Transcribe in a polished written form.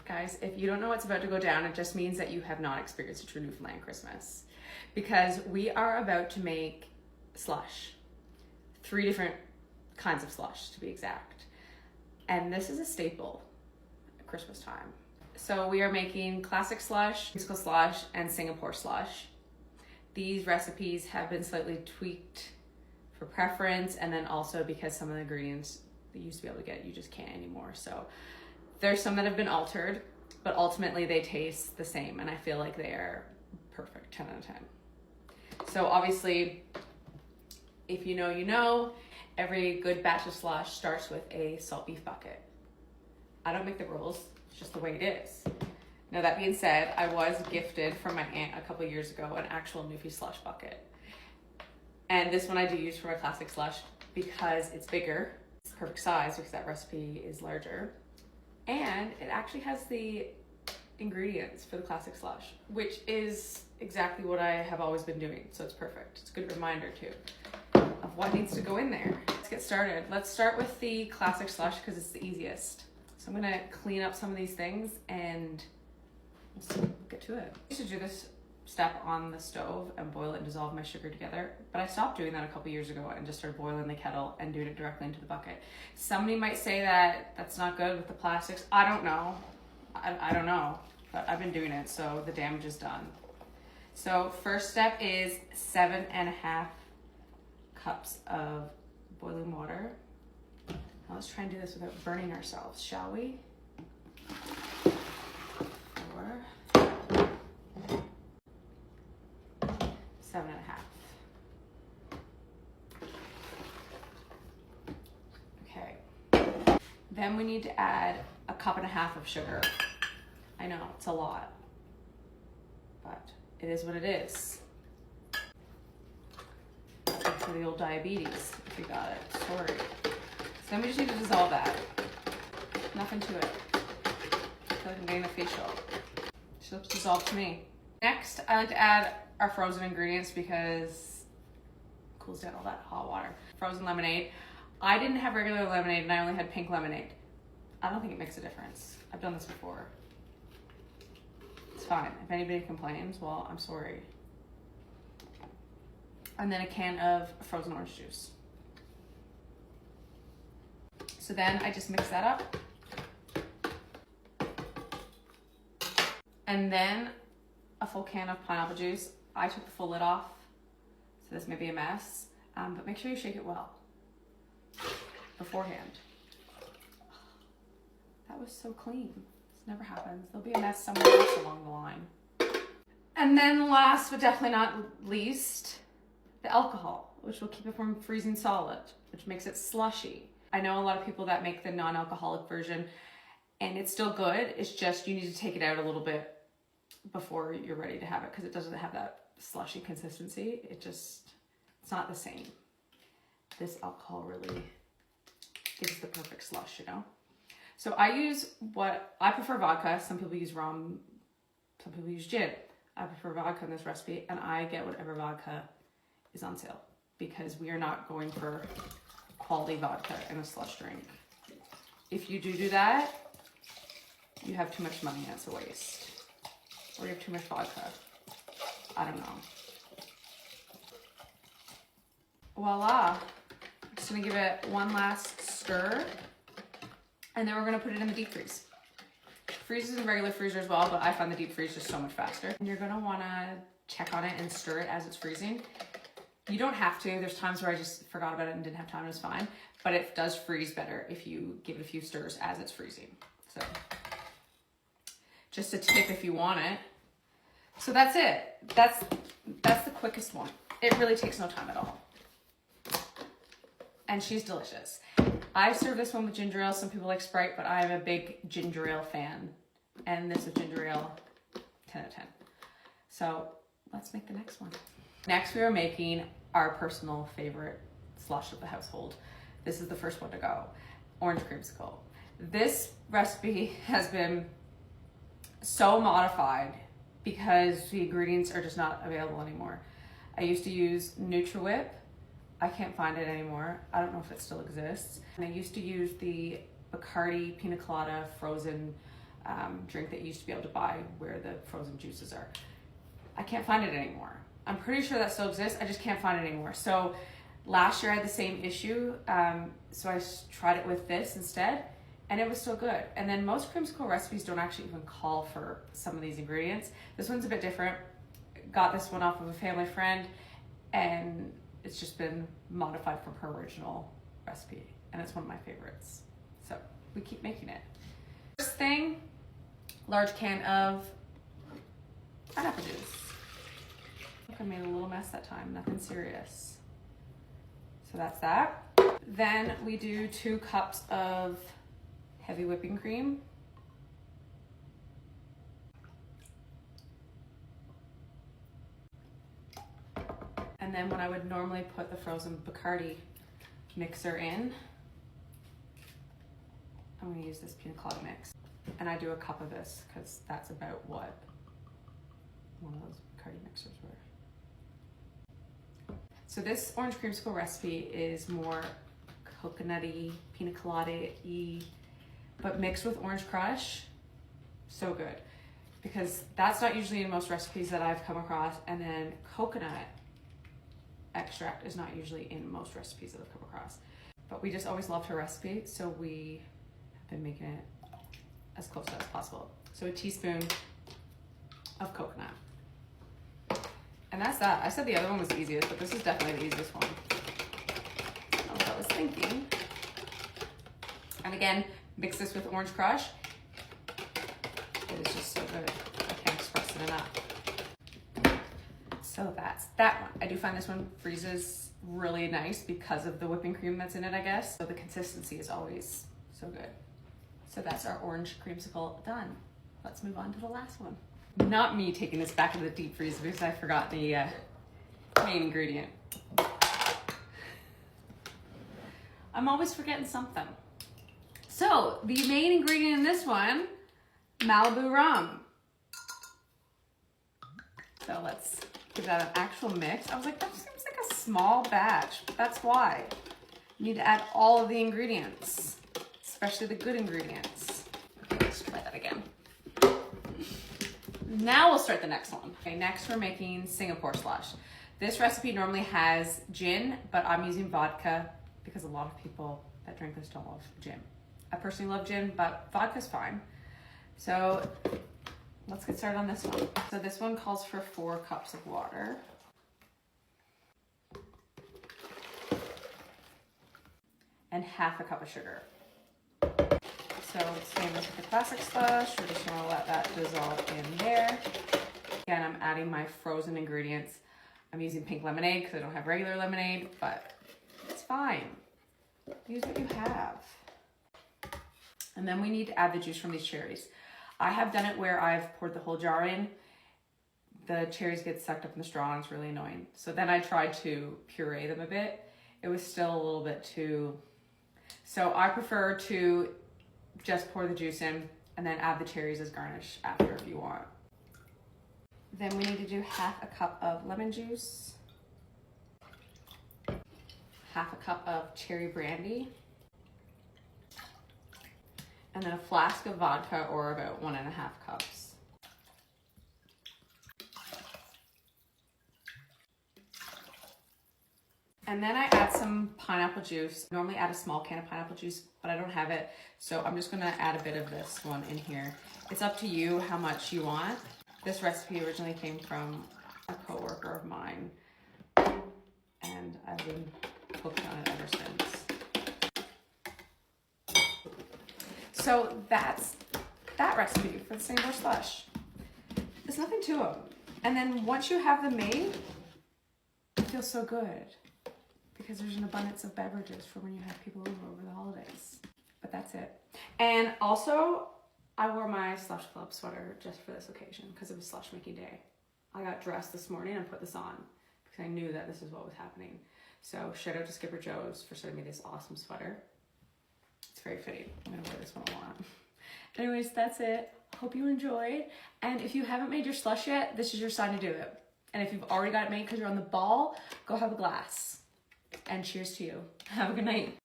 Guys, if you don't know what's about to go down, it just means that you have not experienced a true Newfoundland Christmas. Because we are about to make slush. 3 different kinds of slush, to be exact. And this is a staple at Christmas time. So we are making classic slush, musical slush, and Singapore slush. These recipes have been slightly tweaked for preference, and then also because some of the ingredients that you used to be able to get, you just can't anymore. So there's some that have been altered, but ultimately they taste the same, and I feel like they are perfect, 10 out of 10. So obviously, if you know, you know, every good batch of slush starts with a salt beef bucket. I don't make the rules, it's just the way it is. Now that being said, I was gifted from my aunt a couple years ago an actual Newfie slush bucket. And this one I do use for my classic slush because it's bigger. It's the perfect size because that recipe is larger. And it actually has the ingredients for the classic slush, which is exactly what I have always been doing. So it's perfect. It's a good reminder too of what needs to go in there. Let's get started. Let's start with the classic slush because it's the easiest. So I'm gonna clean up some of these things and let's get to it. I used to do this step on the stove and boil it and dissolve my sugar together, but I stopped doing that a couple years ago and just started boiling the kettle and doing it directly into the bucket. Somebody might say that that's not good with the plastics. I don't know. I don't know, but I've been doing it, so the damage is done. So first step is 7.5 cups of boiling water. Now let's try and do this without burning ourselves, shall we? 4, 7.5. Okay. Then we need to add 1.5 cups of sugar. I know, it's a lot, but it is what it is. That's good for the old diabetes, if you got it, sorry. So then we just need to dissolve that. Nothing to it. I feel like I'm getting a facial. She looks dissolved to me. Next, I like to add our frozen ingredients because it cools down all that hot water. Frozen lemonade. I didn't have regular lemonade and I only had pink lemonade. I don't think it makes a difference. I've done this before. It's fine. If anybody complains, well, I'm sorry. And then a can of frozen orange juice. So then I just mix that up. And then a full can of pineapple juice. I took the full lid off, so this may be a mess, but make sure you shake it well beforehand. That was so clean. This never happens. There'll be a mess somewhere else along the line. And then last but definitely not least, the alcohol, which will keep it from freezing solid, which makes it slushy. I know a lot of people that make the non-alcoholic version and it's still good. It's just you need to take it out a little bit before you're ready to have it because it doesn't have that slushy consistency. It's not the same. This alcohol really is the perfect slush, you know? So I prefer vodka. Some people use rum, some people use gin. I prefer vodka in this recipe and I get whatever vodka is on sale because we are not going for quality vodka in a slush drink. If you do that, you have too much money and it's a waste. Or you have too much vodka. I don't know. Voila. I'm just gonna give it one last stir and then we're gonna put it in the deep freeze. Freezes in regular freezer as well, but I find the deep freeze just so much faster. And you're gonna wanna check on it and stir it as it's freezing. You don't have to. There's times where I just forgot about it and didn't have time, it was fine. But it does freeze better if you give it a few stirs as it's freezing. So just a tip if you want it. So that's it. That's the quickest one. It really takes no time at all. And she's delicious. I serve this one with ginger ale. Some people like Sprite, but I'm a big ginger ale fan. And this with ginger ale, 10 out of 10. So let's make the next one. Next, we are making our personal favorite slush of the household. This is the first one to go, orange creamsicle. This recipe has been so modified because the ingredients are just not available anymore. I used to use NutriWhip. I can't find it anymore. I don't know if it still exists. And I used to use the Bacardi Pina Colada frozen drink that you used to be able to buy where the frozen juices are. I can't find it anymore. I'm pretty sure that still exists. I just can't find it anymore. So last year I had the same issue. So I tried it with this instead, and it was still good. And then most creamsicle recipes don't actually even call for some of these ingredients. This one's a bit different. Got this one off of a family friend, and it's just been modified from her original recipe, and it's one of my favorites. So we keep making it. First thing, large can of pineapple juice. I think I made a little mess that time, nothing serious. So that's that. Then we do 2 cups of heavy whipping cream. And then when I would normally put the frozen Bacardi mixer in, I'm gonna use this pina colada mix. And I do a cup of this because that's about what one of those Bacardi mixers were. So this orange creamsicle recipe is more coconutty, pina colada-y, but mixed with orange crush. So good, because that's not usually in most recipes that I've come across. And then coconut extract is not usually in most recipes that I've come across. But we just always loved her recipe, so we have been making it as close as possible. So a teaspoon of coconut. And that's that. I said the other one was the easiest, but this is definitely the easiest one. That's what I was thinking. And again, mix this with orange crush. It is just so good. I can't express it enough. So that's that one. I do find this one freezes really nice because of the whipping cream that's in it, I guess. So the consistency is always so good. So that's our orange creamsicle done. Let's move on to the last one. Not me taking this back into the deep freezer because I forgot the main ingredient. I'm always forgetting something. So the main ingredient in this one, Malibu rum. So let's give that an actual mix. I was like, that seems like a small batch. That's why. You need to add all of the ingredients, especially the good ingredients. Okay, let's try that again. Now we'll start the next one. Okay, next we're making Singapore slush. This recipe normally has gin, but I'm using vodka because a lot of people that drink this don't love gin. I personally love gin, but vodka's fine. So let's get started on this one. So this one calls for 4 cups of water. And half a cup of sugar. So same as with the classic slush, we're just gonna let that dissolve in there. Again, I'm adding my frozen ingredients. I'm using pink lemonade because I don't have regular lemonade, but it's fine. Use what you have. And then we need to add the juice from these cherries. I have done it where I've poured the whole jar in. The cherries get sucked up in the straw and it's really annoying. So then I tried to puree them a bit. It was still a little bit too... So I prefer to just pour the juice in and then add the cherries as garnish after if you want. Then we need to do half a cup of lemon juice, half a cup of cherry brandy, and then a flask of vodka or about 1.5 cups. And then I add some pineapple juice. I normally add a small can of pineapple juice, but I don't have it. So I'm just gonna add a bit of this one in here. It's up to you how much you want. This recipe originally came from a coworker of mine, and I've been hooked on it ever since. So that's that recipe for the Singapore slush. There's nothing to them. And then once you have them made, it feels so good, because there's an abundance of beverages for when you have people over the holidays. But that's it. And also, I wore my Slush Club sweater just for this occasion because it was slush making day. I got dressed this morning and put this on because I knew that this is what was happening. So shout out to Skipper Joe's for sending me this awesome sweater. It's very fitting. I'm gonna wear this one a lot. Anyways, that's it. Hope you enjoyed. And if you haven't made your slush yet, this is your sign to do it. And if you've already got it made because you're on the ball, go have a glass. And cheers to you. Have a good night.